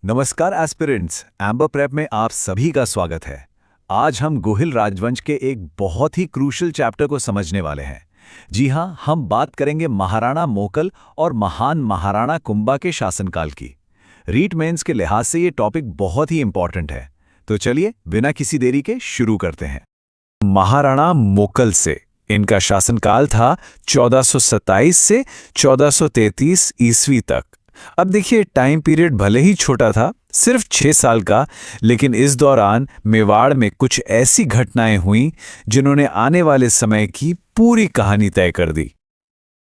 नमस्कार aspirants, amber prep में आप सभी का स्वागत है। आज हम गोहिल राजवंश के एक बहुत ही क्रूशल चैप्टर को समझने वाले हैं। जी हाँ, हम बात करेंगे महाराणा मोकल और महान महाराणा कुंभा के शासनकाल की। रीट मेंस के लिहाज से ये टॉपिक बहुत ही इंपॉर्टेंट है। तो चलिए बिना किसी देरी के शुरू करते हैं। महाराणा मोकल से इनका शासनकाल था 1427 से 1433 ईस्वी तक। अब देखिए, टाइम पीरियड भले ही छोटा था, सिर्फ 6 साल का, लेकिन इस दौरान मेवाड़ में कुछ ऐसी घटनाएं हुईं जिन्होंने आने वाले समय की पूरी कहानी तय कर दी।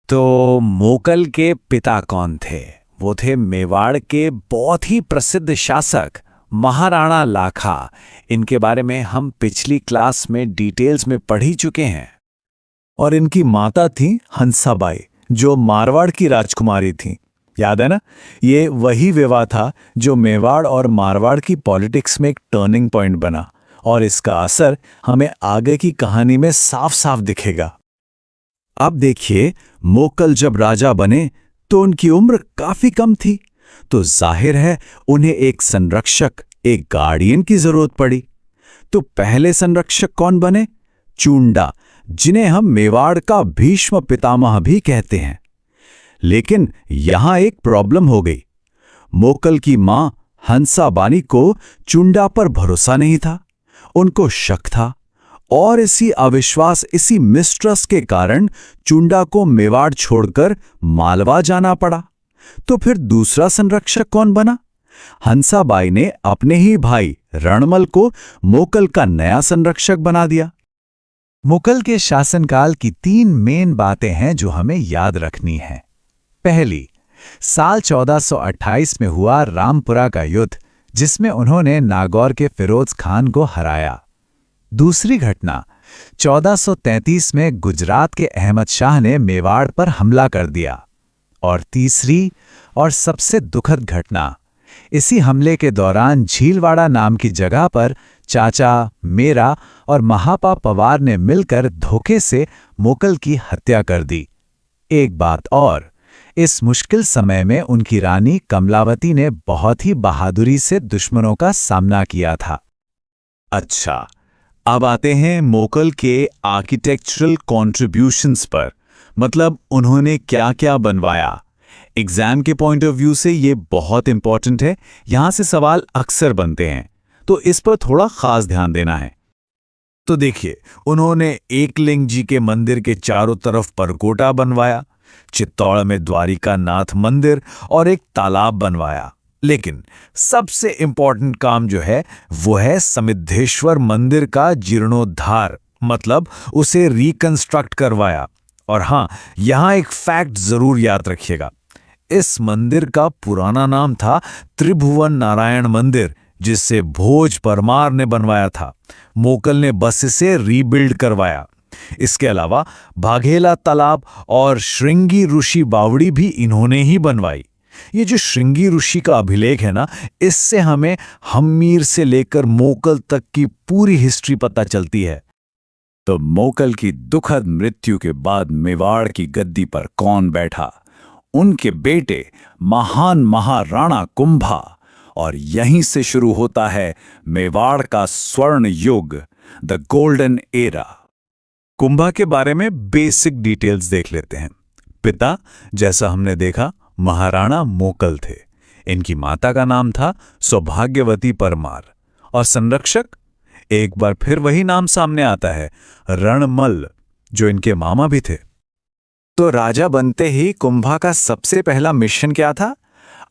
तो मोकल के पिता कौन थे? वो थे मेवाड़ के बहुत ही प्रसिद्ध शासक महाराणा लाखा। इनके बारे में हम पिछली क्लास में डिटेल्स में पढ़ ही चुके हैं। और इनकी माता थी हंसाबाई, जो मारवाड़ की राजकुमारी थी। याद है ना? ये वही विवाह था जो मेवाड़ और मारवाड़ की पॉलिटिक्स में एक टर्निंग पॉइंट बना, और इसका असर हमें आगे की कहानी में साफ साफ दिखेगा। अब देखिए, मोकल जब राजा बने तो उनकी उम्र काफी कम थी, तो जाहिर है उन्हें एक संरक्षक, एक गार्डियन की जरूरत पड़ी। तो पहले संरक्षक कौन बने? चूंडा, जिन्हें हम मेवाड़ का भीष्म पितामह भी कहते हैं। लेकिन यहां एक प्रॉब्लम हो गई। मोकल की मां हंसाबानी को चुंडा पर भरोसा नहीं था, उनको शक था, और इसी अविश्वास, इसी मिस्ट्रस्ट के कारण चुंडा को मेवाड़ छोड़कर मालवा जाना पड़ा। तो फिर दूसरा संरक्षक कौन बना? हंसाबाई ने अपने ही भाई रणमल को मोकल का नया संरक्षक बना दिया। मोकल के शासनकाल की 3 मेन बातें हैं जो हमें याद रखनी है। पहली, साल 1428 में हुआ रामपुरा का युद्ध, जिसमें उन्होंने नागौर के फिरोज खान को हराया। दूसरी घटना, 1433 में गुजरात के अहमद शाह ने मेवाड़ पर हमला कर दिया। और तीसरी और सबसे दुखद घटना, इसी हमले के दौरान झीलवाड़ा नाम की जगह पर चाचा, मेरा और महापा पवार ने मिलकर धोखे से मोकल की हत्या कर दी। एक बात और, इस मुश्किल समय में उनकी रानी कमलावती ने बहुत ही बहादुरी से दुश्मनों का सामना किया था। अच्छा, अब आते हैं मोकल के आर्किटेक्चरल कॉन्ट्रिब्यूशंस पर, मतलब उन्होंने क्या क्या बनवाया। एग्जाम के पॉइंट ऑफ व्यू से ये बहुत इंपॉर्टेंट है, यहां से सवाल अक्सर बनते हैं, तो इस पर थोड़ा खास ध्यान देना है। तो देखिए, उन्होंने एकलिंग जी के मंदिर के चारों तरफ परकोटा बनवाया, चित्तौड़ में द्वारिका नाथ मंदिर और एक तालाब बनवाया। लेकिन सबसे इंपॉर्टेंट काम जो है वो है समिद्धेश्वर मंदिर का जीर्णोद्धार, मतलब उसे रिकंस्ट्रक्ट करवाया। और हां, यहां एक फैक्ट जरूर याद रखिएगा, इस मंदिर का पुराना नाम था त्रिभुवन नारायण मंदिर, जिसे भोज परमार ने बनवाया था। मोकल ने बस इसे रीबिल्ड करवाया। इसके अलावा बाघेला तालाब और श्रृंगी ऋषि बावड़ी भी इन्होंने ही बनवाई। ये जो श्रृंगी ऋषि का अभिलेख है ना, इससे हमें हम्मीर से लेकर मोकल तक की पूरी हिस्ट्री पता चलती है। तो मोकल की दुखद मृत्यु के बाद मेवाड़ की गद्दी पर कौन बैठा? उनके बेटे महान महाराणा कुंभा। और यहीं से शुरू होता है मेवाड़ का स्वर्ण युग, द गोल्डन एरा। कुंभा के बारे में बेसिक डिटेल्स देख लेते हैं। पिता, जैसा हमने देखा, महाराणा मोकल थे। इनकी माता का नाम था सौभाग्यवती परमार। और संरक्षक, एक बार फिर वही नाम सामने आता है, रणमल, जो इनके मामा भी थे। तो राजा बनते ही कुंभा का सबसे पहला मिशन क्या था?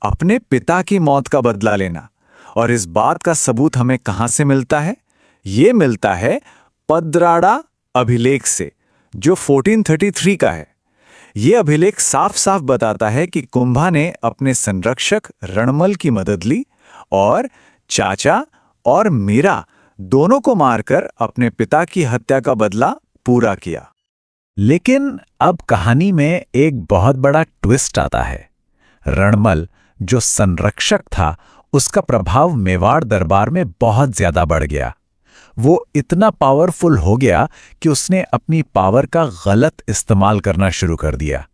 अपने पिता की मौत का बदला लेना। और इस बात का सबूत हमें कहां से मिलता है? ये मिलता है पदराड़ा अभिलेख से, जो 1433 का है। ये अभिलेख साफ साफ बताता है कि कुंभा ने अपने संरक्षक रणमल की मदद ली और चाचा और मीरा दोनों को मारकर अपने पिता की हत्या का बदला पूरा किया। लेकिन अब कहानी में एक बहुत बड़ा ट्विस्ट आता है। रणमल, जो संरक्षक था, उसका प्रभाव मेवाड़ दरबार में बहुत ज्यादा बढ़ गया। वो इतना पावरफुल हो गया कि उसने अपनी पावर का गलत इस्तेमाल करना शुरू कर दिया।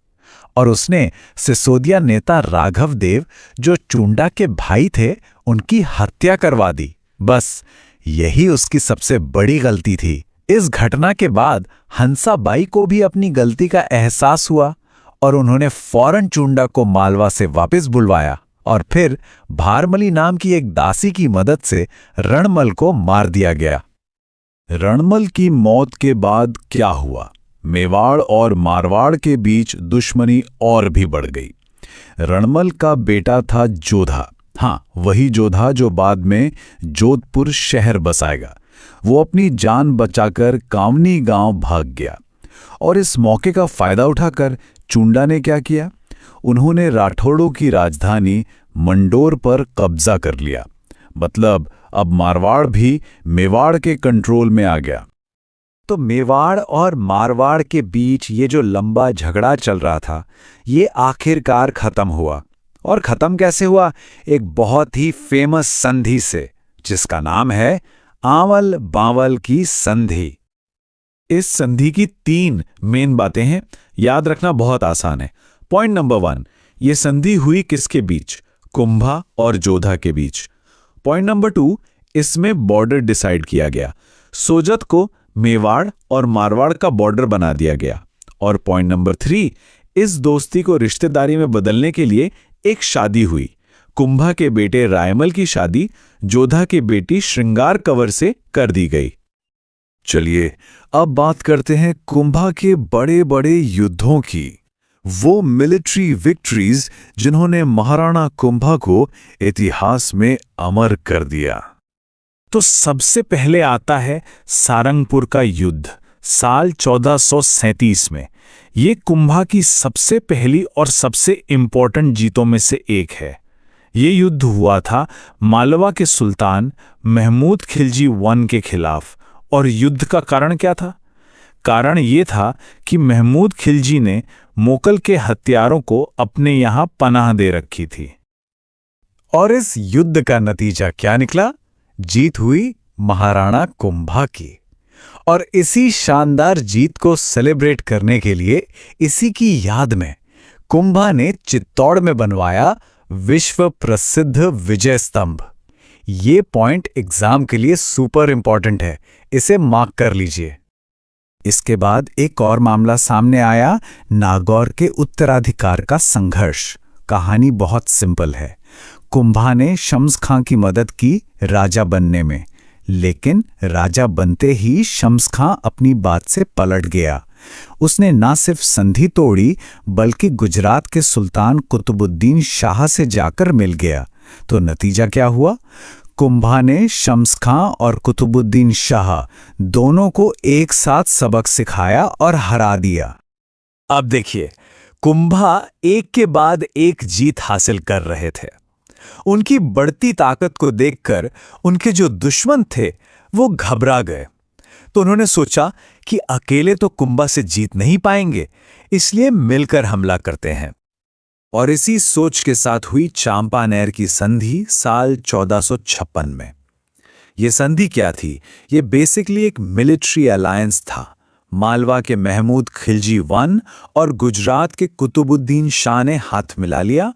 और उसने सिसोदिया नेता राघव देव, जो चुंडा के भाई थे, उनकी हत्या करवा दी। बस यही उसकी सबसे बड़ी गलती थी। इस घटना के बाद हंसाबाई को भी अपनी गलती का एहसास हुआ और उन्होंने फौरन चुंडा को मालवा से वापस बुलवाया और फिर भारमली नाम की एक दासी की मदद से रणमल को मार दिया गया। रणमल की मौत के बाद क्या हुआ? मेवाड़ और मारवाड़ के बीच दुश्मनी और भी बढ़ गई। रणमल का बेटा था जोधा, हाँ वही जोधा जो बाद में जोधपुर शहर बसाएगा। वो अपनी जान बचाकर कावनी गांव भाग गया और इस मौके का फायदा उठाकर चुंडा ने क्या किया? उन्होंने राठौड़ों की राजधानी मंडोर पर कब्जा कर लिया। मतलब अब मारवाड़ भी मेवाड़ के कंट्रोल में आ गया। तो मेवाड़ और मारवाड़ के बीच ये जो लंबा झगड़ा चल रहा था, ये आखिरकार खत्म हुआ। और खत्म कैसे हुआ? एक बहुत ही फेमस संधि से, जिसका नाम है आंवल बांवल की संधि। इस संधि की 3 मेन बातें हैं, याद रखना बहुत आसान है। पॉइंट नंबर 1, ये संधि हुई किसके बीच? कुंभा और जोधा के बीच। पॉइंट नंबर 2, इसमें बॉर्डर डिसाइड किया गया। सोजत को मेवाड़ और मारवाड़ का बॉर्डर बना दिया गया। और पॉइंट नंबर 3, इस दोस्ती को रिश्तेदारी में बदलने के लिए एक शादी हुई। कुंभा के बेटे रायमल की शादी जोधा की बेटी श्रृंगार कंवर से कर दी गई। चलिए अब बात करते हैं कुंभा के बड़े बड़े युद्धों की, वो मिलिट्री विक्ट्रीज जिन्होंने महाराणा कुंभा को इतिहास में अमर कर दिया। तो सबसे पहले आता है सारंगपुर का युद्ध साल 1437 में। ये कुंभा की सबसे पहली और सबसे इंपॉर्टेंट जीतों में से एक है। ये युद्ध हुआ था मालवा के सुल्तान महमूद खिलजी I के खिलाफ। और युद्ध का कारण क्या था? कारण ये था कि महमूद खिलजी ने मोकल के हथियारों को अपने यहां पनाह दे रखी थी। और इस युद्ध का नतीजा क्या निकला? जीत हुई महाराणा कुंभा की। और इसी शानदार जीत को सेलिब्रेट करने के लिए, इसी की याद में कुंभा ने चित्तौड़ में बनवाया विश्व प्रसिद्ध विजय स्तंभ। ये पॉइंट एग्जाम के लिए सुपर इंपॉर्टेंट है, इसे मार्क कर लीजिए। इसके बाद एक और मामला सामने आया, नागौर के उत्तराधिकार का संघर्ष। कहानी बहुत सिंपल है। कुंभा ने शम्स खां की मदद की राजा बनने में, लेकिन राजा बनते ही शम्स खां अपनी बात से पलट गया। उसने ना सिर्फ संधि तोड़ी, बल्कि गुजरात के सुल्तान कुतुबुद्दीन शाह से जाकर मिल गया। तो नतीजा क्या हुआ? कुंभा ने शम्स खां और कुतुबुद्दीन शाह दोनों को एक साथ सबक सिखाया और हरा दिया। अब देखिए, कुंभा एक के बाद एक जीत हासिल कर रहे थे। उनकी बढ़ती ताकत को देखकर उनके जो दुश्मन थे वो घबरा गए। तो उन्होंने सोचा कि अकेले तो कुंभा से जीत नहीं पाएंगे, इसलिए मिलकर हमला करते हैं। और इसी सोच के साथ हुई चांपानेर की संधि साल 1456 में। यह संधि क्या थी? ये बेसिकली एक मिलिट्री अलायंस था। मालवा के महमूद खिलजी I और गुजरात के कुतुबुद्दीन शाह ने हाथ मिला लिया।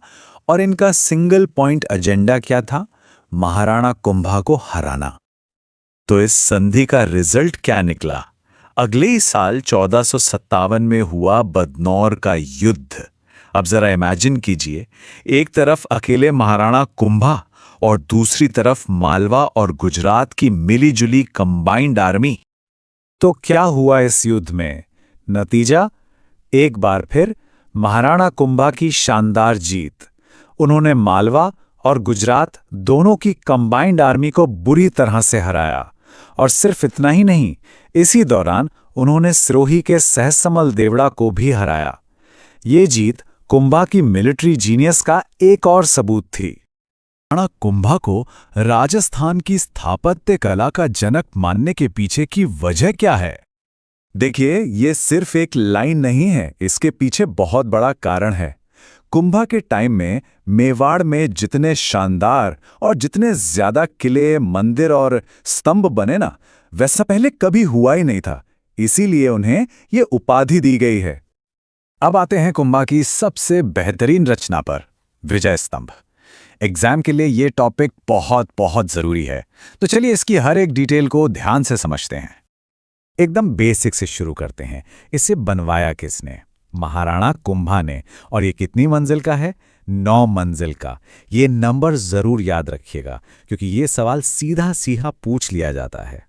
और इनका सिंगल पॉइंट एजेंडा क्या था? महाराणा कुंभा को हराना। तो इस संधि का रिजल्ट क्या निकला? अगले ही साल 1457 में हुआ बदनौर का युद्ध। अब जरा इमेजिन कीजिए, एक तरफ अकेले महाराणा कुंभा और दूसरी तरफ मालवा और गुजरात की मिलीजुली कंबाइंड आर्मी। तो क्या हुआ इस युद्ध में? नतीजा एक बार फिर महाराणा कुंभा की शानदार जीत। उन्होंने मालवा और गुजरात दोनों की कंबाइंड आर्मी को बुरी तरह से हराया। और सिर्फ इतना ही नहीं, इसी दौरान उन्होंने सिरोही के सहसमल देवड़ा को भी हराया। ये जीत कुंभा की मिलिट्री जीनियस का एक और सबूत थी। महाराणा कुंभा को राजस्थान की स्थापत्य कला का जनक मानने के पीछे की वजह क्या है? देखिए, ये सिर्फ एक लाइन नहीं है, इसके पीछे बहुत बड़ा कारण है। कुंभा के टाइम में मेवाड़ में जितने शानदार और जितने ज्यादा किले, मंदिर और स्तंभ बने ना, वैसा पहले कभी हुआ ही नहीं था। इसीलिए उन्हें ये उपाधि दी गई है। अब आते हैं कुंभा की सबसे बेहतरीन रचना पर, विजय स्तंभ। एग्जाम के लिए ये टॉपिक बहुत बहुत जरूरी है, तो चलिए इसकी हर एक डिटेल को ध्यान से समझते हैं। एकदम बेसिक से शुरू करते हैं। इसे बनवाया किसने? महाराणा कुंभा ने। और ये कितनी मंजिल का है? 9 मंजिल का। ये नंबर जरूर याद रखिएगा, क्योंकि ये सवाल सीधा सीधा पूछ लिया जाता है।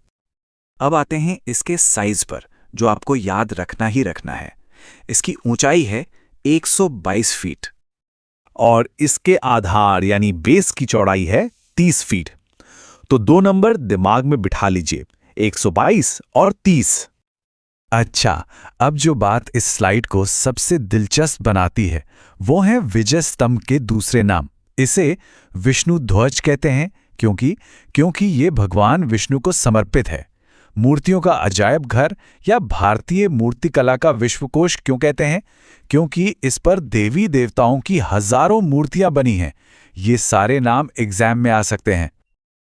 अब आते हैं इसके साइज पर, जो आपको याद रखना ही रखना है। इसकी ऊंचाई है 122 फीट और इसके आधार यानी बेस की चौड़ाई है 30 फीट। तो 2 नंबर दिमाग में बिठा लीजिए, 122 और 30। अच्छा, अब जो बात इस स्लाइड को सबसे दिलचस्प बनाती है वो है विजय स्तंभ के दूसरे नाम। इसे विष्णु ध्वज कहते हैं क्योंकि ये भगवान विष्णु को समर्पित है। मूर्तियों का अजायब घर या भारतीय मूर्तिकला का विश्वकोश क्यों कहते हैं? क्योंकि इस पर देवी देवताओं की हजारों मूर्तियां बनी हैं। ये सारे नाम एग्जाम में आ सकते हैं।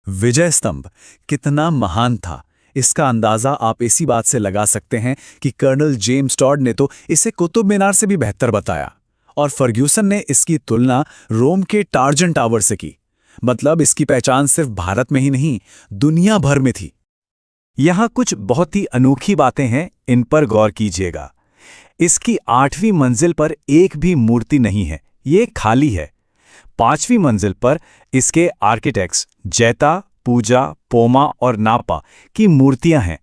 विजय स्तंभ कितना महान था, इसका अंदाजा आप इसी बात से लगा सकते हैं कि कर्नल जेम्स टॉड ने तो इसे कुतुब मीनार से भी बेहतर बताया, और फर्ग्यूसन ने इसकी तुलना रोम के टार्जन टावर से की। मतलब इसकी पहचान सिर्फ भारत में ही नहीं, दुनिया भर में थी। यहां कुछ बहुत ही अनोखी बातें हैं, इन पर गौर कीजिएगा। इसकी 8वीं मंजिल पर एक भी मूर्ति नहीं है, ये खाली है। 5वीं मंजिल पर इसके आर्किटेक्ट्स जैता, पूजा, पोमा और नापा की मूर्तियां हैं।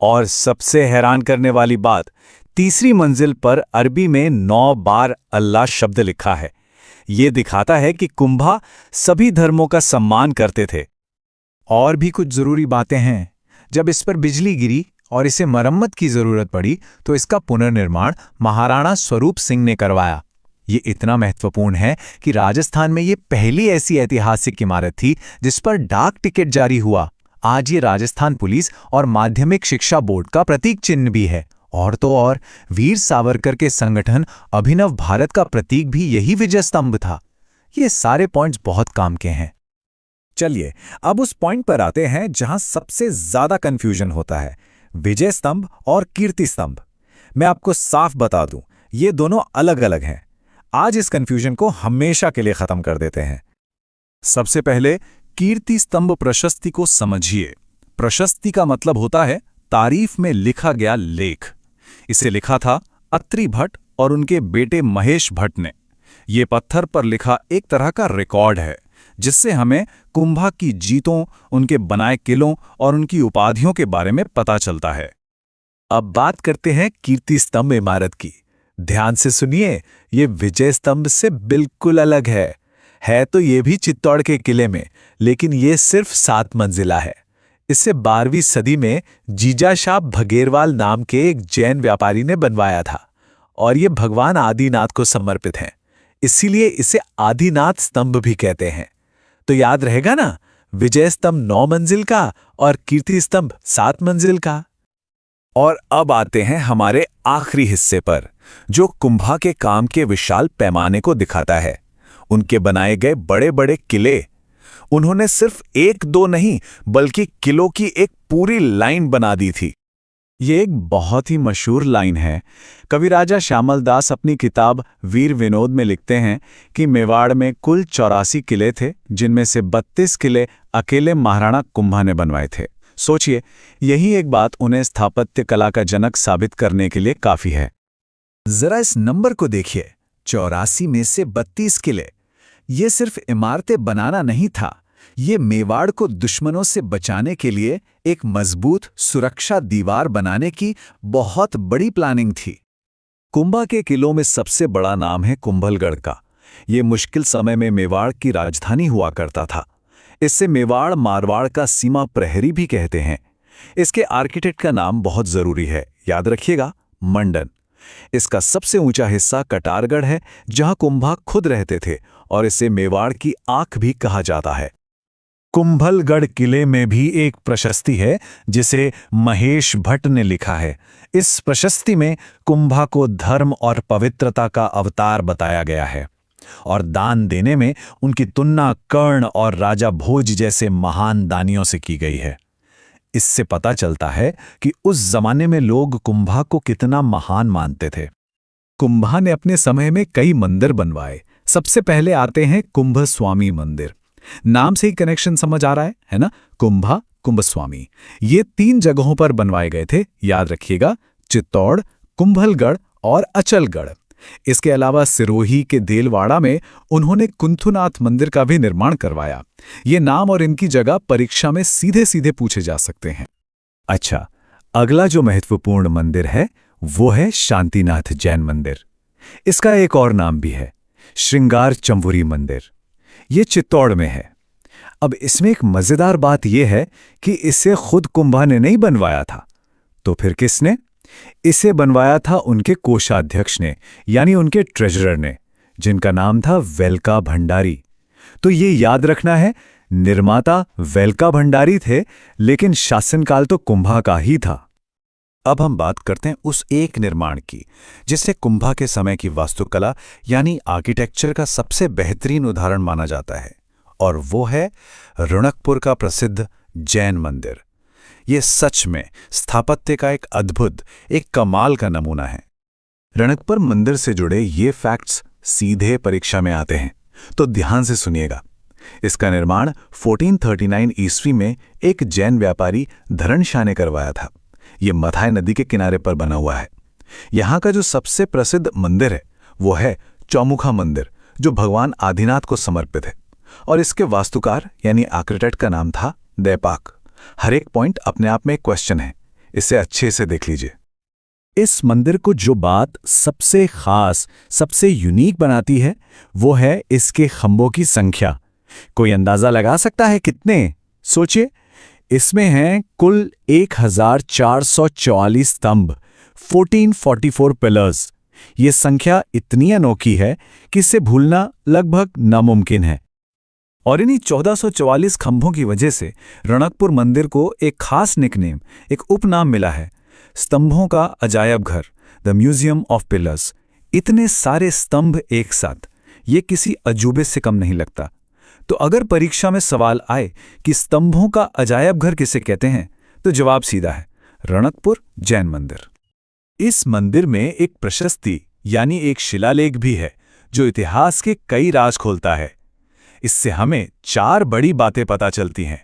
और सबसे हैरान करने वाली बात, 3री मंजिल पर अरबी में 9 बार अल्लाह शब्द लिखा है। ये दिखाता है कि कुंभा सभी धर्मों का सम्मान करते थे। और भी कुछ जरूरी बातें हैं। जब इस पर बिजली गिरी और इसे मरम्मत की जरूरत पड़ी तो इसका पुनर्निर्माण महाराणा स्वरूप सिंह ने करवाया। ये इतना महत्वपूर्ण है कि राजस्थान में ये पहली ऐसी ऐतिहासिक इमारत थी जिस पर डाक टिकट जारी हुआ। आज ये राजस्थान पुलिस और माध्यमिक शिक्षा बोर्ड का प्रतीक चिन्ह भी है। और तो और वीर सावरकर के संगठन अभिनव भारत का प्रतीक भी यही विजय स्तंभ था। ये सारे पॉइंट्स बहुत काम के हैं। चलिए अब उस पॉइंट पर आते हैं जहां सबसे ज्यादा कंफ्यूजन होता है, विजय स्तंभ और कीर्ति स्तंभ। मैं आपको साफ बता दूं, ये दोनों अलग अलग हैं। आज इस कंफ्यूजन को हमेशा के लिए खत्म कर देते हैं। सबसे पहले कीर्ति स्तंभ प्रशस्ति को समझिए। प्रशस्ति का मतलब होता है तारीफ में लिखा गया लेख। इसे लिखा था अत्रि भट्ट और उनके बेटे महेश भट्ट ने। ये पत्थर पर लिखा एक तरह का रिकॉर्ड है, जिससे हमें कुंभा की जीतों, उनके बनाए किलों और उनकी उपाधियों के बारे में पता चलता है। अब बात करते हैं कीर्ति स्तंभ इमारत की। ध्यान से सुनिए, ये विजय स्तंभ से बिल्कुल अलग है तो ये भी चित्तौड़ के किले में, लेकिन ये सिर्फ 7 मंजिला है। इसे 12वीं सदी में जीजाशाह भगेरवाल नाम के एक जैन व्यापारी ने बनवाया था, और ये भगवान आदिनाथ को समर्पित है। इसीलिए इसे आदिनाथ स्तंभ भी कहते हैं। तो याद रहेगा ना, विजय स्तंभ 9 मंजिल का और कीर्ति स्तंभ 7 मंजिल का। और अब आते हैं हमारे आखिरी हिस्से पर, जो कुंभा के काम के विशाल पैमाने को दिखाता है। उनके बनाए गए बड़े बड़े किले। उन्होंने सिर्फ 1-2 नहीं, बल्कि किलों की एक पूरी लाइन बना दी थी। ये एक बहुत ही मशहूर लाइन है। कविराजा श्यामल दास अपनी किताब वीर विनोद में लिखते हैं कि मेवाड़ में कुल 84 किले थे, जिनमें से 32 किले अकेले महाराणा कुंभा ने बनवाए थे। सोचिए, यही एक बात उन्हें स्थापत्य कला का जनक साबित करने के लिए काफी है। जरा इस नंबर को देखिए, 84 में से 32 किले। ये सिर्फ इमारतें बनाना नहीं था, ये मेवाड़ को दुश्मनों से बचाने के लिए एक मजबूत सुरक्षा दीवार बनाने की बहुत बड़ी प्लानिंग थी। कुंभा के किलों में सबसे बड़ा नाम है कुंभलगढ़ का। ये मुश्किल समय में मेवाड़ की राजधानी हुआ करता था। इससे मेवाड़ मारवाड़ का सीमा प्रहरी भी कहते हैं। इसके आर्किटेक्ट का नाम बहुत जरूरी है, याद रखिएगा, मंडन। इसका सबसे ऊंचा हिस्सा कटारगढ़ है, जहां कुंभा खुद रहते थे, और इसे मेवाड़ की आंख भी कहा जाता है। कुंभलगढ़ किले में भी एक प्रशस्ति है जिसे महेश भट्ट ने लिखा है। इस प्रशस्ति में कुंभा को धर्म और पवित्रता का अवतार बताया गया है, और दान देने में उनकी तुलना कर्ण और राजा भोज जैसे महान दानियों से की गई है। इससे पता चलता है कि उस जमाने में लोग कुंभा को कितना महान मानते थे। कुंभा ने अपने समय में कई मंदिर बनवाए। सबसे पहले आते हैं कुंभस्वामी मंदिर। नाम से ही कनेक्शन समझ आ रहा है ना? कुंभा, कुंभस्वामी। ये 3 जगहों पर बनवाए गए थे, याद रखिएगा, चित्तौड़, कुंभलगढ़ और अचलगढ़। इसके अलावा सिरोही के देलवाड़ा में उन्होंने कुंथुनाथ मंदिर का भी निर्माण करवाया। ये नाम और इनकी जगह परीक्षा में सीधे सीधे पूछे जा सकते हैं। अच्छा, अगला जो महत्वपूर्ण मंदिर है वो है शांतिनाथ जैन मंदिर। इसका एक और नाम भी है, श्रृंगार चंबुरी मंदिर। ये चित्तौड़ में है। अब इसमें एक मजेदार बात यह है कि इसे खुद कुंभा ने नहीं बनवाया था, तो फिर किसने? इसे बनवाया था उनके कोषाध्यक्ष ने, यानी उनके ट्रेजरर ने, जिनका नाम था वेलका भंडारी। तो ये याद रखना है, निर्माता वेलका भंडारी थे, लेकिन शासनकाल तो कुंभा का ही था। अब हम बात करते हैं उस एक निर्माण की जिसे कुंभा के समय की वास्तुकला यानी आर्किटेक्चर का सबसे बेहतरीन उदाहरण माना जाता है, और वो है रणकपुर का प्रसिद्ध जैन मंदिर। ये सच में स्थापत्य का एक अद्भुत, एक कमाल का नमूना है। रणकपुर मंदिर से जुड़े ये फैक्ट्स सीधे परीक्षा में आते हैं, तो ध्यान से सुनिएगा। इसका निर्माण 1439 ईस्वी में एक जैन व्यापारी धरणशाह ने करवाया था। ये मथाई नदी के किनारे पर बना हुआ है। यहाँ का जो सबसे प्रसिद्ध मंदिर है वो है चौमुखा मंदिर, जो भगवान आदिनाथ को समर्पित है, और इसके वास्तुकार यानी आर्किटेक्ट का नाम था दैपाक। हर एक पॉइंट अपने आप में एक क्वेश्चन है, इसे अच्छे से देख लीजिए। इस मंदिर को जो बात सबसे खास, सबसे यूनिक बनाती है वो है इसके खंभों की संख्या। कोई अंदाजा लगा सकता है कितने? सोचिए, इसमें हैं कुल 1444 स्तंभ, 1444 पिलर्स। ये संख्या इतनी अनोखी है कि इसे भूलना लगभग नामुमकिन है। और इन्हीं 1444 खंभों की वजह से रणकपुर मंदिर को एक खास निकनेम, एक उपनाम मिला है, स्तंभों का अजायब घर, द म्यूजियम ऑफ पिलर्स। इतने सारे स्तंभ एक साथ, ये किसी अजूबे से कम नहीं लगता। तो अगर परीक्षा में सवाल आए कि स्तंभों का अजायब घर किसे कहते हैं, तो जवाब सीधा है, रणकपुर जैन मंदिर। इस मंदिर में एक प्रशस्ति यानी एक शिलालेख भी है जो इतिहास के कई राज खोलता है। इससे हमें 4 बड़ी बातें पता चलती हैं।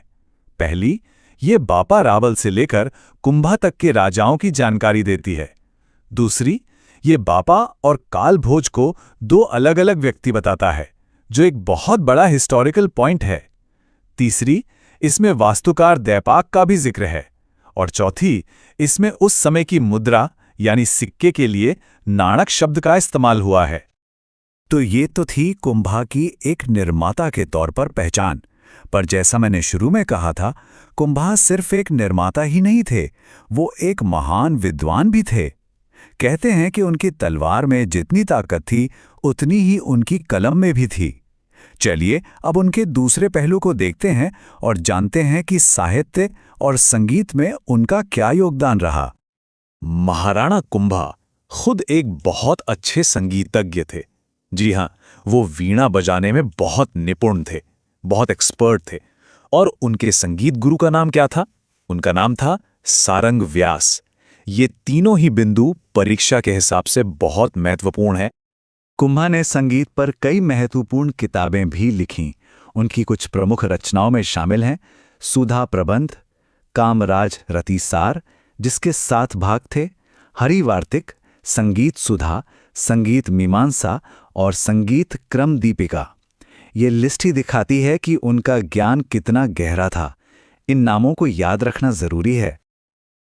पहली, ये बापा रावल से लेकर कुंभा तक के राजाओं की जानकारी देती है। दूसरी, ये बापा और काल भोज को 2 अलग-अलग व्यक्ति बताता है, जो एक बहुत बड़ा हिस्टोरिकल पॉइंट है। तीसरी, इसमें वास्तुकार दैपाक का भी जिक्र है। और चौथी, इसमें उस समय की मुद्रा यानी सिक्के के लिए नाणक शब्द का इस्तेमाल हुआ है। तो ये तो थी कुंभा की एक निर्माता के तौर पर पहचान। पर जैसा मैंने शुरू में कहा था, कुंभा सिर्फ एक निर्माता ही नहीं थे, वो एक महान विद्वान भी थे। कहते हैं कि उनकी तलवार में जितनी ताकत थी, उतनी ही उनकी कलम में भी थी। चलिए अब उनके दूसरे पहलू को देखते हैं और जानते हैं कि साहित्य और संगीत में उनका क्या योगदान रहा। महाराणा कुंभा खुद एक बहुत अच्छे संगीतज्ञ थे। जी हाँ, वो वीणा बजाने में बहुत निपुण थे, बहुत एक्सपर्ट थे। और उनके संगीत गुरु का नाम क्या था? उनका नाम था सारंग व्यास। ये तीनों ही बिंदु परीक्षा के हिसाब से बहुत महत्वपूर्ण है। कुंभा ने संगीत पर कई महत्वपूर्ण किताबें भी लिखीं। उनकी कुछ प्रमुख रचनाओं में शामिल हैं सुधा प्रबंध, कामराज रतिसार, जिसके 7 भाग थे, हरिवार्तिक, संगीत सुधा, संगीत मीमांसा और संगीत क्रम दीपिका। ये लिस्ट ही दिखाती है कि उनका ज्ञान कितना गहरा था। इन नामों को याद रखना जरूरी है।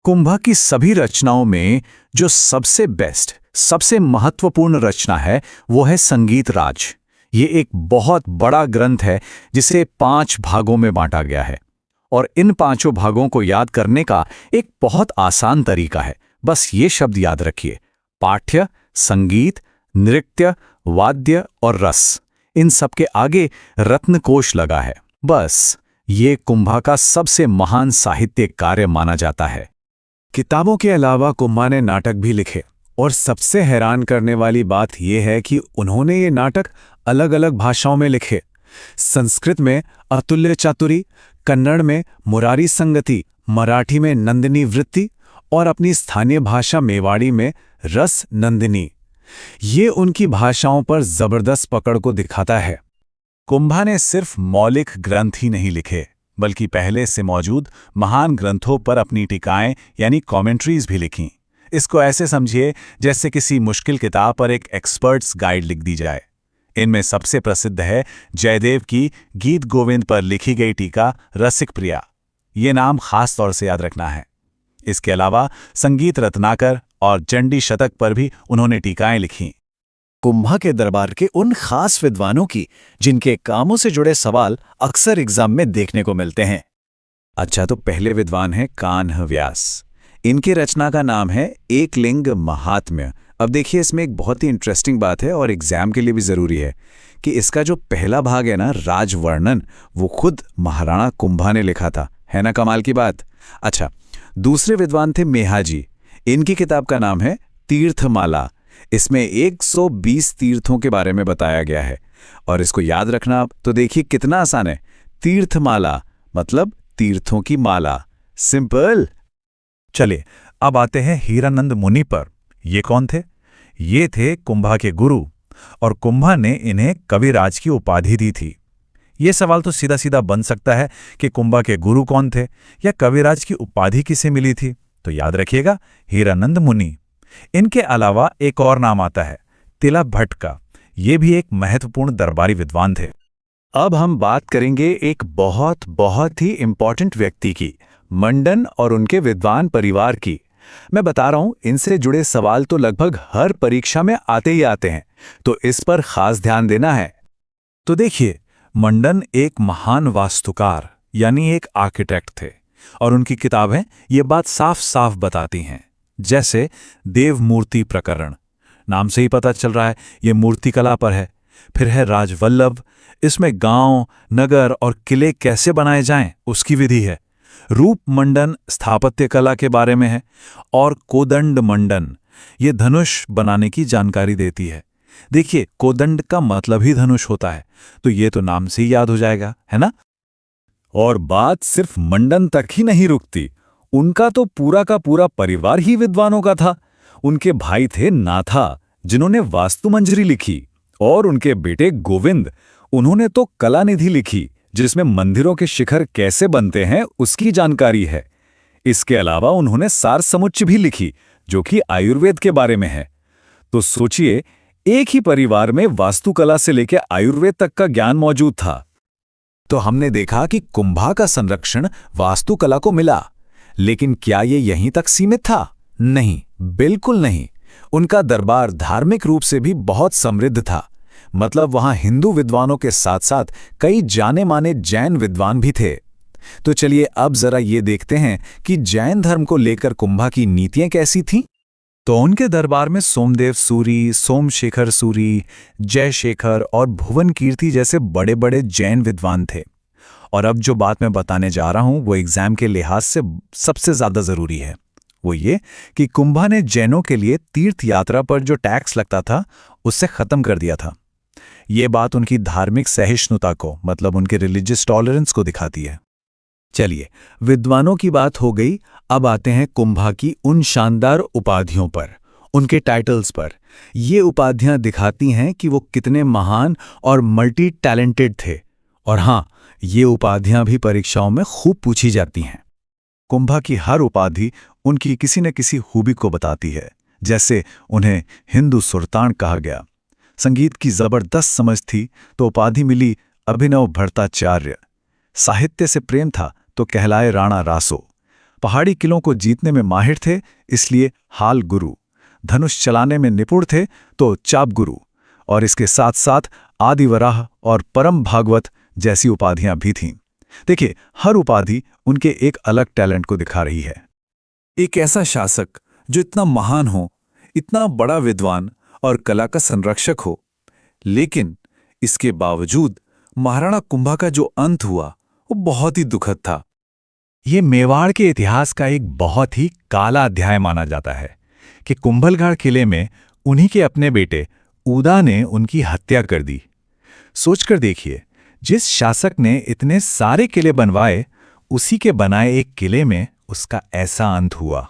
कुंभा की सभी रचनाओं में जो सबसे बेस्ट, सबसे महत्वपूर्ण रचना है वो है संगीत राज। ये एक बहुत बड़ा ग्रंथ है जिसे 5 भागों में बांटा गया है। और इन 5 भागों को याद करने का एक बहुत आसान तरीका है। बस ये शब्द याद रखिए, पाठ्य, संगीत, नृत्य, वाद्य और रस। इन सब के आगे रत्नकोश लगा है। बस ये कुंभा का सबसे महान साहित्यिक कार्य माना जाता है। किताबों के अलावा कुंभा ने नाटक भी लिखे, और सबसे हैरान करने वाली बात यह है कि उन्होंने ये नाटक अलग अलग भाषाओं में लिखे। संस्कृत में अतुल्य चातुरी, कन्नड़ में मुरारी संगति, मराठी में नंदिनी वृत्ति और अपनी स्थानीय भाषा मेवाड़ी में रस नंदिनी। ये उनकी भाषाओं पर जबरदस्त पकड़ को दिखाता है। कुंभा ने सिर्फ मौलिक ग्रंथ ही नहीं लिखे, बल्कि पहले से मौजूद महान ग्रंथों पर अपनी टीकाएं यानी कमेंट्रीज भी लिखीं। इसको ऐसे समझिए जैसे किसी मुश्किल किताब पर एक एक्सपर्ट्स गाइड लिख दी जाए। इनमें सबसे प्रसिद्ध है जयदेव की गीत गोविंद पर लिखी गई टीका रसिक प्रिया। ये नाम खास तौर से याद रखना है। इसके अलावा संगीत रत्नाकर और चंडी शतक पर भी उन्होंने टीकाएं लिखीं। कुंभा के दरबार के उन खास विद्वानों की जिनके कामों से जुड़े सवाल अक्सर एग्जाम में देखने को मिलते हैं। अच्छा, तो पहले विद्वान हैं कान्ह व्यास। इनकी रचना का नाम है एकलिंग महात्म्य। अब देखिए, इसमें एक बहुत ही इंटरेस्टिंग बात है और एग्जाम के लिए भी जरूरी है कि इसका जो पहला भाग है ना, राजवर्णन, वो खुद महाराणा कुंभा ने लिखा था। है ना कमाल की बात। अच्छा, दूसरे विद्वान थे मेहाजी। इनकी किताब का नाम है तीर्थमाला। इसमें 120 तीर्थों के बारे में बताया गया है और इसको याद रखना तो देखिए कितना आसान है। तीर्थमाला मतलब तीर्थों की माला। सिंपल। चलिए, अब आते हैं हीरानंद मुनि पर। ये कौन थे? ये थे कुंभा के गुरु और कुंभा ने इन्हें कविराज की उपाधि दी थी। ये सवाल तो सीधा सीधा बन सकता है कि कुंभा के गुरु कौन थे या कविराज की उपाधि किसे मिली थी। तो याद रखिएगा, हीरानंद मुनि। इनके अलावा एक और नाम आता है तिला भट्ट का। ये भी एक महत्वपूर्ण दरबारी विद्वान थे। अब हम बात करेंगे एक बहुत ही इंपॉर्टेंट व्यक्ति की, मंडन और उनके विद्वान परिवार की। मैं बता रहा हूं, इनसे जुड़े सवाल तो लगभग हर परीक्षा में आते ही आते हैं, तो इस पर खास ध्यान देना है। तो देखिए, मंडन एक महान वास्तुकार यानी एक आर्किटेक्ट थे और उनकी किताबें ये बात साफ साफ बताती हैं। जैसे देव मूर्ति प्रकरण, नाम से ही पता चल रहा है ये मूर्ति कला पर है। फिर है राजवल्लभ, इसमें गांव, नगर और किले कैसे बनाए जाएं उसकी विधि है। रूप मंडन स्थापत्य कला के बारे में है और कोदंड मंडन ये धनुष बनाने की जानकारी देती है। देखिए, कोदंड का मतलब ही धनुष होता है, तो ये तो नाम से ही याद हो जाएगा, है ना। और बात सिर्फ मंडन तक ही नहीं रुकती, उनका तो पूरा का पूरा परिवार ही विद्वानों का था। उनके भाई थे नाथा, जिन्होंने वास्तुमंजरी लिखी, और उनके बेटे गोविंद, उन्होंने तो कलानिधि लिखी, जिसमें मंदिरों के शिखर कैसे बनते हैं उसकी जानकारी है। इसके अलावा उन्होंने सार समुच्चय भी लिखी, जो कि आयुर्वेद के बारे में है। तो सोचिए, एक ही परिवार में वास्तुकला से लेकर आयुर्वेद तक का ज्ञान मौजूद था। तो हमने देखा कि कुंभा का संरक्षण वास्तुकला को मिला, लेकिन क्या ये यहीं तक सीमित था? नहीं, बिल्कुल नहीं। उनका दरबार धार्मिक रूप से भी बहुत समृद्ध था। मतलब वहां हिंदू विद्वानों के साथ साथ कई जाने माने जैन विद्वान भी थे। तो चलिए अब जरा ये देखते हैं कि जैन धर्म को लेकर कुंभा की नीतियां कैसी थीं। तो उनके दरबार में सोमदेव सूरी, सोमशेखर सूरी, जयशेखर और भुवन कीर्ति जैसे बड़े बड़े जैन विद्वान थे। और अब जो बात मैं बताने जा रहा हूं वो एग्जाम के लिहाज से सबसे ज्यादा जरूरी है। वो ये कि कुंभा ने जैनों के लिए तीर्थ यात्रा पर जो टैक्स लगता था उससे खत्म कर दिया था। ये बात उनकी धार्मिक सहिष्णुता को, मतलब उनके रिलीजियस टॉलरेंस को दिखाती है। चलिए, विद्वानों की बात हो गई, अब आते हैं कुंभा की उन शानदार उपाधियों पर, उनके टाइटल्स पर। ये उपाधियां दिखाती हैं कि वो कितने महान और मल्टी टैलेंटेड थे। और हां, ये उपाधियां भी परीक्षाओं में खूब पूछी जाती हैं। कुंभा की हर उपाधि उनकी किसी न किसी खूबी को बताती है। जैसे उन्हें हिंदू सुल्तान कहा गया, संगीत की जबरदस्त समझ थी तो उपाधि मिली अभिनव भट्टाचार्य, साहित्य से प्रेम था तो कहलाए राणा रासो, पहाड़ी किलों को जीतने में माहिर थे इसलिए हाल गुरु, धनुष चलाने में निपुण थे तो चाप गुरु, और इसके साथ साथ आदिवराह और परम भागवत जैसी उपाधियां भी थीं। देखिए, हर उपाधि उनके एक अलग टैलेंट को दिखा रही है। एक ऐसा शासक जो इतना महान हो, इतना बड़ा विद्वान और कला का संरक्षक हो, लेकिन इसके बावजूद महाराणा कुंभा का जो अंत हुआ वो बहुत ही दुखद था। ये मेवाड़ के इतिहास का एक बहुत ही काला अध्याय माना जाता है कि कुंभलगढ़ किले में उन्हीं के अपने बेटे उदा ने उनकी हत्या कर दी। सोचकर देखिए, जिस शासक ने इतने सारे किले बनवाए, उसी के बनाए एक किले में उसका ऐसा अंत हुआ।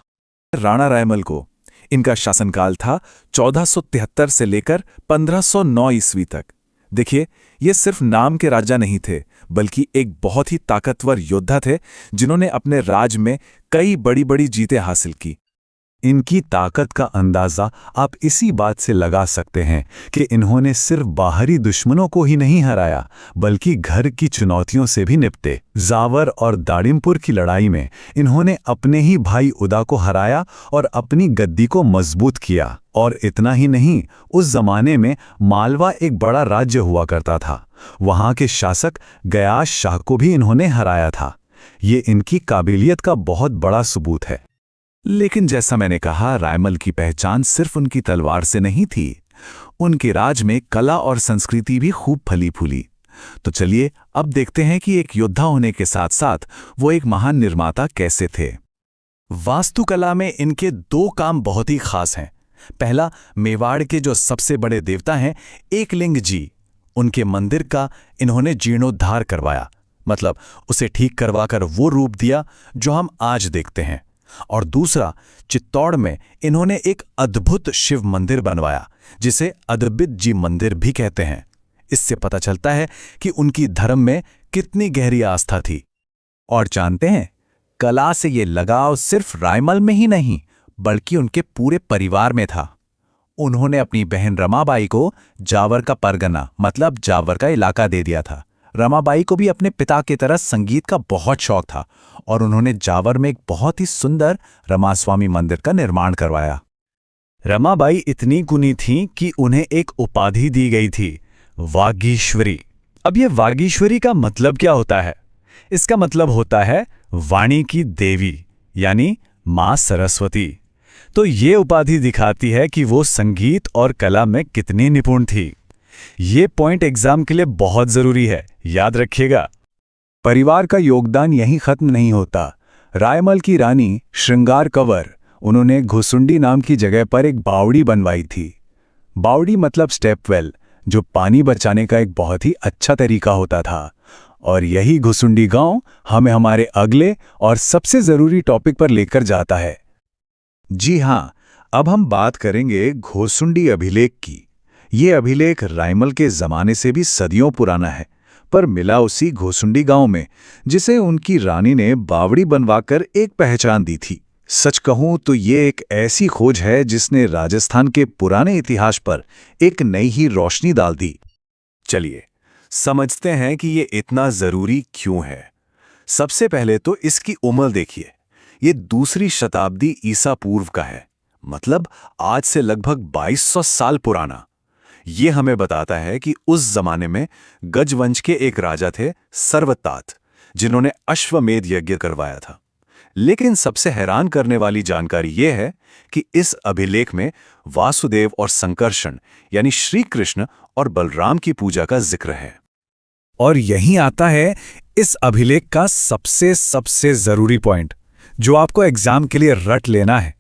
राणा रायमल को इनका शासनकाल था 1473 से लेकर 1509 ईस्वी तक। देखिए, ये सिर्फ नाम के राजा नहीं थे, बल्कि एक बहुत ही ताकतवर योद्धा थे जिन्होंने अपने राज में कई बड़ी बड़ी जीतें हासिल की। इनकी ताकत का अंदाजा आप इसी बात से लगा सकते हैं कि इन्होंने सिर्फ बाहरी दुश्मनों को ही नहीं हराया, बल्कि घर की चुनौतियों से भी निपटे। जावर और दाड़िमपुर की लड़ाई में इन्होंने अपने ही भाई उदा को हराया और अपनी गद्दी को मजबूत किया। और इतना ही नहीं, उस जमाने में मालवा एक बड़ा राज्य हुआ करता था। वहां के शासक गयास शाह को भी इन्होंने हराया था। ये इनकी काबिलियत का बहुत बड़ा सबूत है। लेकिन जैसा मैंने कहा, रायमल की पहचान सिर्फ उनकी तलवार से नहीं थी। उनके राज में कला और संस्कृति भी खूब फली फूली। तो चलिए अब देखते हैं कि एक योद्धा होने के साथ साथ वो एक महान निर्माता कैसे थे। वास्तुकला में इनके दो काम बहुत ही खास हैं। पहला, मेवाड़ के जो सबसे बड़े देवता हैं एकलिंग जी, उनके मंदिर का इन्होंने जीर्णोद्धार करवाया, मतलब उसे ठीक करवाकर वो रूप दिया जो हम आज देखते हैं। और दूसरा, चित्तौड़ में इन्होंने एक अद्भुत शिव मंदिर बनवाया जिसे अद्बित जी मंदिर भी कहते हैं। इससे पता चलता है कि उनकी धर्म में कितनी गहरी आस्था थी। और जानते हैं, कला से ये लगाव सिर्फ रायमल में ही नहीं बल्कि उनके पूरे परिवार में था। उन्होंने अपनी बहन रमाबाई को जावर का परगना मतलब जावर का इलाका दे दिया था। रमाबाई को भी अपने पिता की तरह संगीत का बहुत शौक था और उन्होंने जावर में एक बहुत ही सुंदर रमास्वामी मंदिर का निर्माण करवाया। रमाबाई इतनी गुणी थीं कि उन्हें एक उपाधि दी गई थी, वागीश्वरी। अब यह वागीश्वरी का मतलब क्या होता है? इसका मतलब होता है वाणी की देवी, यानी मां सरस्वती। तो ये उपाधि दिखाती है कि वो संगीत और कला में कितनी निपुण थी। ये पॉइंट एग्जाम के लिए बहुत जरूरी है, याद रखिएगा। परिवार का योगदान यहीं खत्म नहीं होता। रायमल की रानी श्रृंगार कंवर, उन्होंने घुसुंडी नाम की जगह पर एक बावड़ी बनवाई थी। बावड़ी मतलब स्टेपवेल, जो पानी बचाने का एक बहुत ही अच्छा तरीका होता था। और यही घुसुंडी गांव हमें हमारे अगले और सबसे जरूरी टॉपिक पर लेकर जाता है। जी हाँ, अब हम बात करेंगे घोसुंडी अभिलेख की। ये अभिलेख रायमल के जमाने से भी सदियों पुराना है, पर मिला उसी घोसुंडी गांव में, जिसे उनकी रानी ने बावड़ी बनवाकर एक पहचान दी थी। सच कहूं तो ये एक ऐसी खोज है जिसने राजस्थान के पुराने इतिहास पर एक नई ही रोशनी डाल दी। चलिए समझते हैं कि ये इतना जरूरी क्यों है। सबसे पहले तो इसकी उम्र देखिए। ये दूसरी शताब्दी ईसा पूर्व का है, मतलब आज से लगभग 2200 साल पुराना। ये हमें बताता है कि उस जमाने में गजवंश के एक राजा थे सर्वतात, जिन्होंने अश्वमेध यज्ञ करवाया था। लेकिन सबसे हैरान करने वाली जानकारी यह है कि इस अभिलेख में वासुदेव और संकर्षण यानी श्री कृष्ण और बलराम की पूजा का जिक्र है। और यहीं आता है इस अभिलेख का सबसे जरूरी पॉइंट, जो आपको एग्जाम के लिए रट लेना है।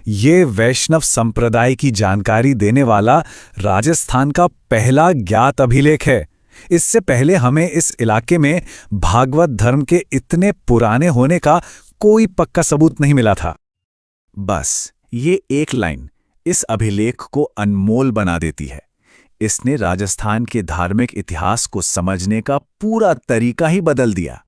ये वैष्णव संप्रदाय की जानकारी देने वाला राजस्थान का पहला ज्ञात अभिलेख है। इससे पहले हमें इस इलाके में भागवत धर्म के इतने पुराने होने का कोई पक्का सबूत नहीं मिला था। बस ये एक लाइन इस अभिलेख को अनमोल बना देती है। इसने राजस्थान के धार्मिक इतिहास को समझने का पूरा तरीका ही बदल दिया।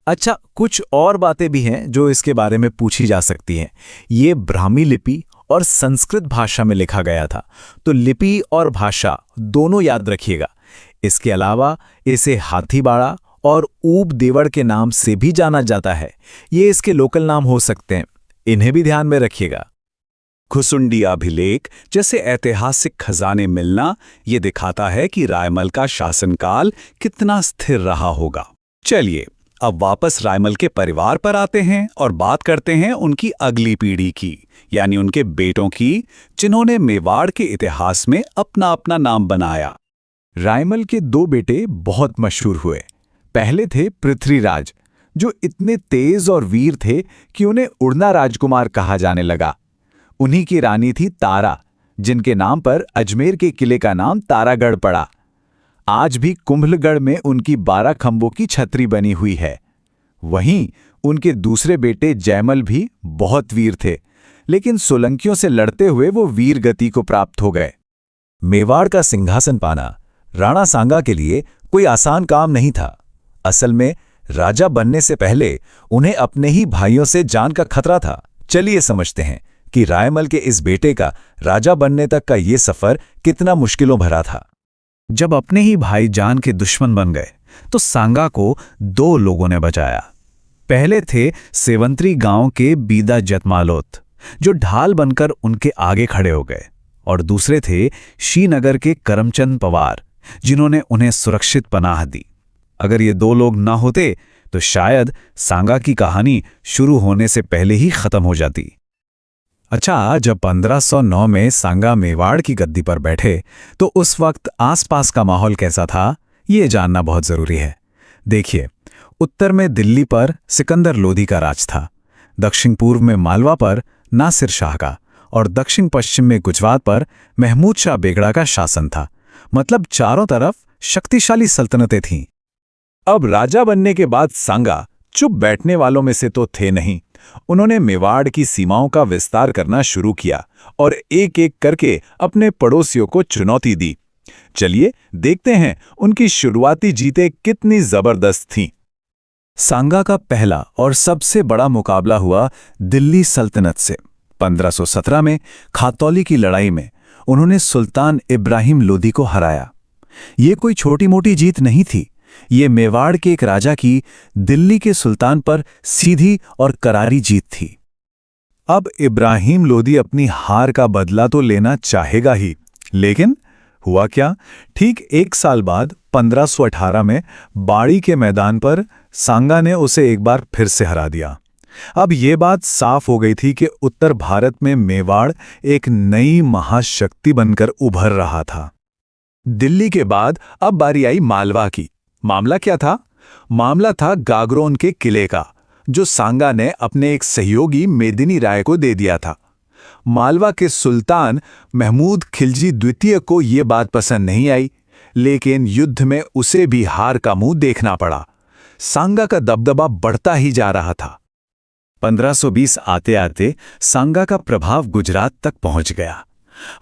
अच्छा, कुछ और बातें भी हैं जो इसके बारे में पूछी जा सकती हैं। ये ब्राह्मी लिपि और संस्कृत भाषा में लिखा गया था, तो लिपि और भाषा दोनों याद रखिएगा। इसके अलावा इसे हाथीबाड़ा और ऊब देवड़ के नाम से भी जाना जाता है। ये इसके लोकल नाम हो सकते हैं, इन्हें भी ध्यान में रखिएगा। घुसुंडी अभिलेख जैसे ऐतिहासिक खजाने मिलना ये दिखाता है कि रायमल का शासनकाल कितना स्थिर रहा होगा। चलिए अब वापस रायमल के परिवार पर आते हैं और बात करते हैं उनकी अगली पीढ़ी की, यानी उनके बेटों की, जिन्होंने मेवाड़ के इतिहास में अपना अपना नाम बनाया। रायमल के दो बेटे बहुत मशहूर हुए। पहले थे पृथ्वीराज, जो इतने तेज और वीर थे कि उन्हें उड़ना राजकुमार कहा जाने लगा। उन्हीं की रानी थी तारा, जिनके नाम पर अजमेर के किले का नाम तारागढ़ पड़ा। आज भी कुंभलगढ़ में उनकी 12 खंभों की छतरी बनी हुई है। वहीं उनके दूसरे बेटे जयमल भी बहुत वीर थे, लेकिन सोलंकियों से लड़ते हुए वो वीर गति को प्राप्त हो गए। मेवाड़ का सिंहासन पाना राणा सांगा के लिए कोई आसान काम नहीं था। असल में राजा बनने से पहले उन्हें अपने ही भाइयों से जान का खतरा था। चलिए समझते हैं कि रायमल के इस बेटे का राजा बनने तक का ये सफर कितना मुश्किलों भरा था। जब अपने ही भाई जान के दुश्मन बन गए तो सांगा को दो लोगों ने बचाया। पहले थे सेवंतरी गांव के बीदा जतमालोत, जो ढाल बनकर उनके आगे खड़े हो गए, और दूसरे थे श्रीनगर के करमचंद पवार, जिन्होंने उन्हें सुरक्षित पनाह दी। अगर ये दो लोग ना होते तो शायद सांगा की कहानी शुरू होने से पहले ही खत्म हो जाती। अच्छा, जब 1509 में सांगा मेवाड़ की गद्दी पर बैठे तो उस वक्त आसपास का माहौल कैसा था, ये जानना बहुत जरूरी है। देखिए, उत्तर में दिल्ली पर सिकंदर लोधी का राज था, दक्षिण पूर्व में मालवा पर नासिर शाह का, और दक्षिण पश्चिम में गुजरात पर महमूद शाह बेगड़ा का शासन था। मतलब चारों तरफ शक्तिशाली सल्तनतें थीं। अब राजा बनने के बाद सांगा चुप बैठने वालों में से तो थे नहीं। उन्होंने मेवाड़ की सीमाओं का विस्तार करना शुरू किया और एक एक करके अपने पड़ोसियों को चुनौती दी। चलिए देखते हैं उनकी शुरुआती जीतें कितनी जबरदस्त थीं। सांगा का पहला और सबसे बड़ा मुकाबला हुआ दिल्ली सल्तनत से। 1517 में खातौली की लड़ाई में उन्होंने सुल्तान इब्राहिम लोदी को हराया। ये कोई छोटी मोटी जीत नहीं थी, ये मेवाड़ के एक राजा की दिल्ली के सुल्तान पर सीधी और करारी जीत थी। अब इब्राहिम लोदी अपनी हार का बदला तो लेना चाहेगा ही, लेकिन हुआ क्या? ठीक एक साल बाद 1518 में बाड़ी के मैदान पर सांगा ने उसे एक बार फिर से हरा दिया। अब ये बात साफ हो गई थी कि उत्तर भारत में मेवाड़ एक नई महाशक्ति बनकर उभर रहा था। दिल्ली के बाद अब बारी आई मालवा की। मामला क्या था? मामला था गागरोन के किले का, जो सांगा ने अपने एक सहयोगी मेदिनी राय को दे दिया था। मालवा के सुल्तान महमूद खिलजी द्वितीय को यह बात पसंद नहीं आई, लेकिन युद्ध में उसे भी हार का मुंह देखना पड़ा। सांगा का दबदबा बढ़ता ही जा रहा था। 1520 आते आते सांगा का प्रभाव गुजरात तक पहुंच गया।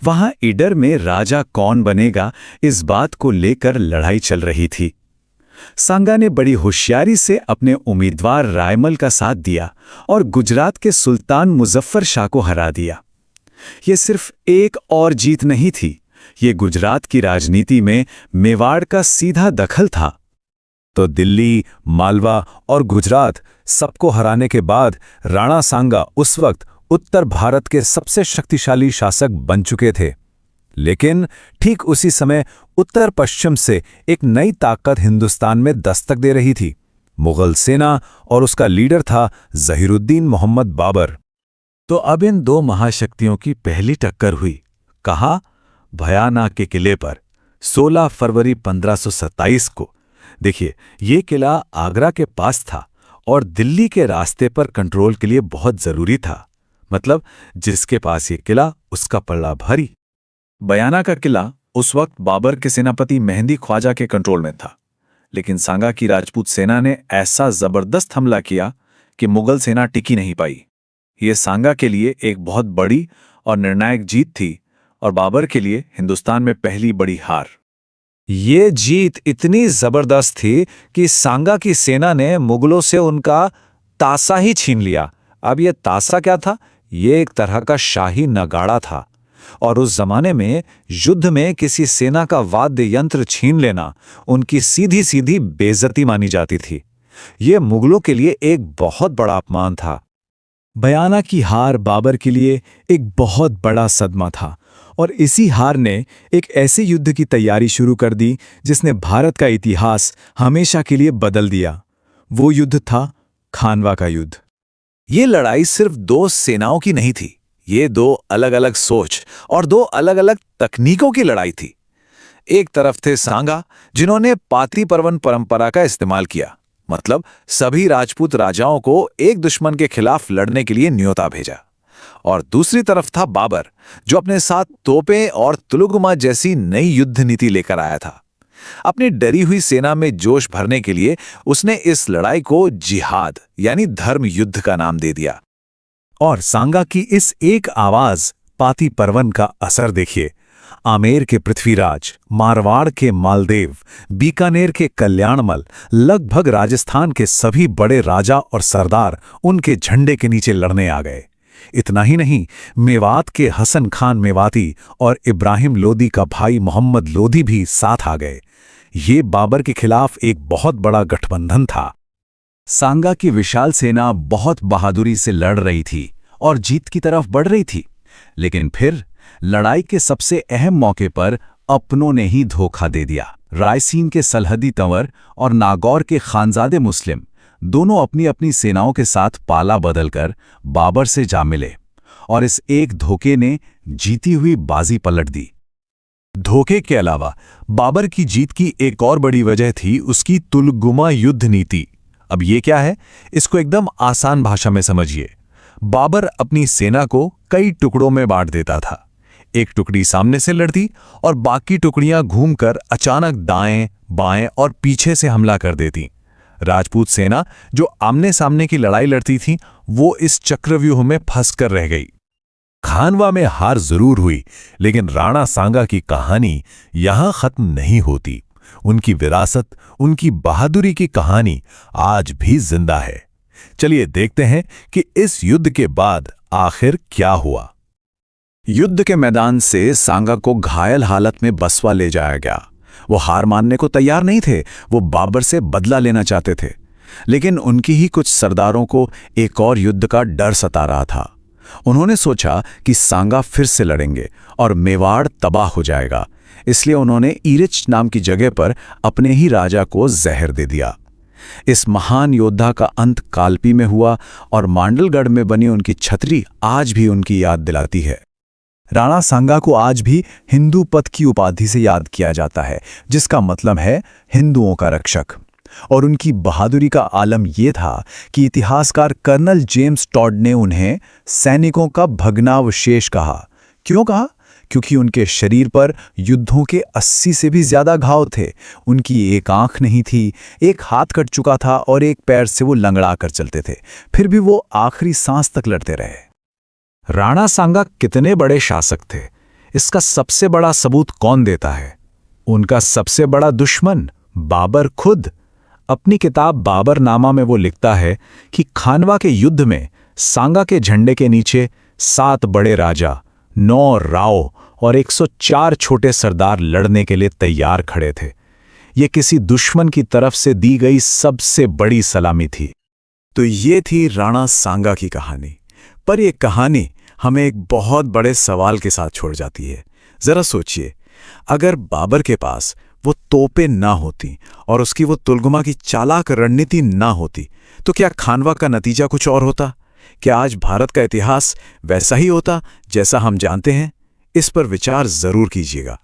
वहां ईडर में राजा कौन बनेगा, इस बात को लेकर लड़ाई चल रही थी। सांगा ने बड़ी होशियारी से अपने उम्मीदवार रायमल का साथ दिया और गुजरात के सुल्तान मुजफ्फर शाह को हरा दिया। ये सिर्फ एक और जीत नहीं थी, ये गुजरात की राजनीति में मेवाड़ का सीधा दखल था। तो दिल्ली, मालवा और गुजरात सबको हराने के बाद राणा सांगा उस वक्त उत्तर भारत के सबसे शक्तिशाली शासक बन चुके थे। लेकिन ठीक उसी समय उत्तर पश्चिम से एक नई ताकत हिंदुस्तान में दस्तक दे रही थी, मुगल सेना, और उसका लीडर था ज़हीरुद्दीन मोहम्मद बाबर। तो अब इन दो महाशक्तियों की पहली टक्कर हुई। कहाँ? भयाना के किले पर 16 फरवरी 1527 को। देखिए, ये किला आगरा के पास था और दिल्ली के रास्ते पर कंट्रोल के लिए बहुत जरूरी था। मतलब जिसके पास ये किला, उसका पल्ला भारी। बयाना का किला उस वक्त बाबर के सेनापति मेहंदी ख्वाजा के कंट्रोल में था, लेकिन सांगा की राजपूत सेना ने ऐसा जबरदस्त हमला किया कि मुगल सेना टिकी नहीं पाई। ये सांगा के लिए एक बहुत बड़ी और निर्णायक जीत थी और बाबर के लिए हिंदुस्तान में पहली बड़ी हार। ये जीत इतनी जबरदस्त थी कि सांगा की सेना ने मुगलों से उनका तासा ही छीन लिया। अब ये तासा क्या था? ये एक तरह का शाही नगाड़ा था, और उस जमाने में युद्ध में किसी सेना का वाद्य यंत्र छीन लेना उनकी सीधी सीधी बेइज्जती मानी जाती थी। ये मुगलों के लिए एक बहुत बड़ा अपमान था। बयाना की हार बाबर के लिए एक बहुत बड़ा सदमा था, और इसी हार ने एक ऐसे युद्ध की तैयारी शुरू कर दी जिसने भारत का इतिहास हमेशा के लिए बदल दिया। वो युद्ध था खानवा का युद्ध। ये लड़ाई सिर्फ दो सेनाओं की नहीं थी, ये दो अलग अलग सोच और दो अलग अलग तकनीकों की लड़ाई थी। एक तरफ थे सांगा, जिन्होंने पाती पर्वन परंपरा का इस्तेमाल किया, मतलब सभी राजपूत राजाओं को एक दुश्मन के खिलाफ लड़ने के लिए न्योता भेजा। और दूसरी तरफ था बाबर, जो अपने साथ तोपें और तुलुगमा जैसी नई युद्ध नीति लेकर आया था। अपनी डरी हुई सेना में जोश भरने के लिए उसने इस लड़ाई को जिहाद यानी धर्म युद्ध का नाम दे दिया। और सांगा की इस एक आवाज पाती परवन का असर देखिए। आमेर के पृथ्वीराज, मारवाड़ के मालदेव, बीकानेर के कल्याणमल, लगभग राजस्थान के सभी बड़े राजा और सरदार उनके झंडे के नीचे लड़ने आ गए। इतना ही नहीं, मेवात के हसन खान मेवाती और इब्राहिम लोदी का भाई मोहम्मद लोदी भी साथ आ गए। ये बाबर के खिलाफ एक बहुत बड़ा गठबंधन था। सांगा की विशाल सेना बहुत बहादुरी से लड़ रही थी और जीत की तरफ बढ़ रही थी, लेकिन फिर लड़ाई के सबसे अहम मौके पर अपनों ने ही धोखा दे दिया। रायसीन के सलहदी तंवर और नागौर के खानजादे मुस्लिम दोनों अपनी अपनी सेनाओं के साथ पाला बदलकर बाबर से जा मिले और इस एक धोखे ने जीती हुई बाजी पलट दी। धोखे के अलावा बाबर की जीत की एक और बड़ी वजह थी उसकी तुलगुमा युद्ध नीति। अब ये क्या है, इसको एकदम आसान भाषा में समझिए। बाबर अपनी सेना को कई टुकड़ों में बांट देता था। एक टुकड़ी सामने से लड़ती और बाकी टुकड़ियां घूमकर अचानक दाएं, बाएं और पीछे से हमला कर देती। राजपूत सेना जो आमने सामने की लड़ाई लड़ती थी, वो इस चक्रव्यूह में फंसकर रह गई। खानवा में हार जरूर हुई, लेकिन राणा सांगा की कहानी यहां खत्म नहीं होती। उनकी विरासत, उनकी बहादुरी की कहानी आज भी जिंदा है। चलिए देखते हैं कि इस युद्ध के बाद आखिर क्या हुआ। युद्ध के मैदान से सांगा को घायल हालत में बसवा ले जाया गया। वो हार मानने को तैयार नहीं थे, वो बाबर से बदला लेना चाहते थे। लेकिन उनकी ही कुछ सरदारों को एक और युद्ध का डर सता रहा था। उन्होंने सोचा कि सांगा फिर से लड़ेंगे और मेवाड़ तबाह हो जाएगा, इसलिए उन्होंने ईरिच नाम की जगह पर अपने ही राजा को जहर दे दिया। इस महान योद्धा का अंत कालपी में हुआ और मांडलगढ़ में बनी उनकी छतरी आज भी उनकी याद दिलाती है। राणा सांगा को आज भी हिंदू पथ की उपाधि से याद किया जाता है, जिसका मतलब है हिंदुओं का रक्षक। और उनकी बहादुरी का आलम यह था कि इतिहासकार कर्नल जेम्स टॉड ने उन्हें सैनिकों का भग्नावशेष कहा। क्यों कहा? क्योंकि उनके शरीर पर युद्धों के 80 से भी ज्यादा घाव थे। उनकी एक आंख नहीं थी, एक हाथ कट चुका था और एक पैर से वो लंगड़ा कर चलते थे। फिर भी वो आखिरी सांस तक लड़ते रहे। राणा सांगा कितने बड़े शासक थे, इसका सबसे बड़ा सबूत कौन देता है? उनका सबसे बड़ा दुश्मन बाबर खुद। अपनी किताब बाबरनामा में वो लिखता है कि खानवा के युद्ध में सांगा के झंडे के नीचे 7 बड़े राजा, 9 राव और 104 छोटे सरदार लड़ने के लिए तैयार खड़े थे। ये किसी दुश्मन की तरफ से दी गई सबसे बड़ी सलामी थी। तो ये थी राणा सांगा की कहानी। पर यह कहानी हमें एक बहुत बड़े सवाल के साथ छोड़ जाती है। जरा सोचिए, अगर बाबर के पास वो तोपें ना होती और उसकी वो तुलगुमा की चालाक रणनीति ना होती, तो क्या खानवा का नतीजा कुछ और होता? क्या आज भारत का इतिहास वैसा ही होता जैसा हम जानते हैं? इस पर विचार जरूर कीजिएगा।